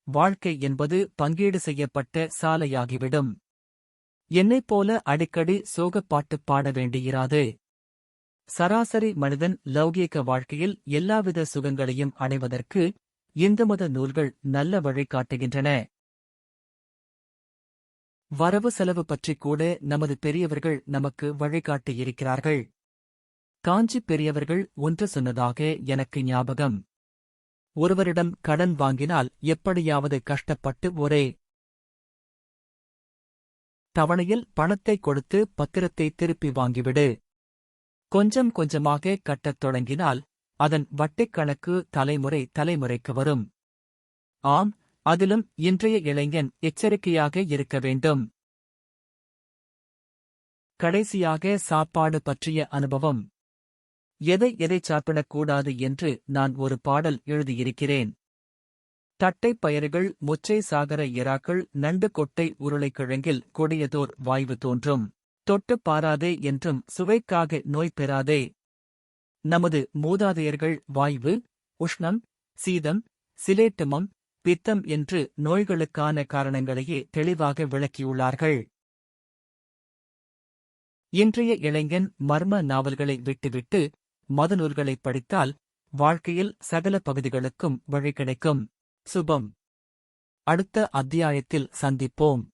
வாழ்க்கை என்பது பங்கீடு செய்யப்பட்ட சாலையாகிவிடும். என்னைப் போல அடிக்கடி சோகப்பாட்டு பாட வேண்டியிராது. சராசரி மனிதன் லௌகீக வாழ்க்கையில் எல்லாவித சுகங்களையும் அடைவதற்கு இந்து மத நூல்கள் நல்ல வழி காட்டுகின்றன. வரவு செலவு பற்றி கூட நமது பெரியவர்கள் நமக்கு வழிகாட்டியிருக்கிறார்கள். காஞ்சி பெரியவர்கள் ஒன்று சொன்னதாக எனக்கு ஞாபகம். ஒருவரிடம் கடன் வாங்கினால் எப்படியாவது கஷ்டப்பட்டு ஒரே தவணையில் பணத்தை கொடுத்து பத்திரத்தை திருப்பி வாங்கிவிடு. கொஞ்சம் கொஞ்சமாக கட்டத் தொடங்கினால் அதன் வட்டிக் கணக்கு தலைமுறைக்கு வரும். ஆம், அதிலும் இன்றைய இளைஞன் எச்சரிக்கையாக இருக்க வேண்டும். கடைசியாக சாப்பாடு பற்றிய அனுபவம். எதை சாப்பிடக்கூடாது என்று நான் ஒரு பாடல் எழுதியிருக்கிறேன். தட்டைப் பயறுகள், மொச்சை, சாகர இறாக்கள், நண்டு, கொட்டை, உருளைக்கிழங்கில் கொடியதோர் வாய்வு தோன்றும். தொட்டுப் பாராதே என்றும் சுவைக்காக நோய் பெறாதே. நமது மூதாதையர்கள் வாய்வு, உஷ்ணம், சீதம், சிலேட்டுமம், பித்தம் என்று நோய்களுக்கான காரணங்களையே தெளிவாக விளக்கியுள்ளார்கள். இன்றைய இளைஞன் மர்ம நாவல்களை விட்டுவிட்டு மதநூல்களைப் படித்தால் வாழ்க்கையில் சகல பகுதிகளுக்கும் வழி கிடைக்கும். சுபம். அடுத்த அத்தியாயத்தில் சந்திப்போம்.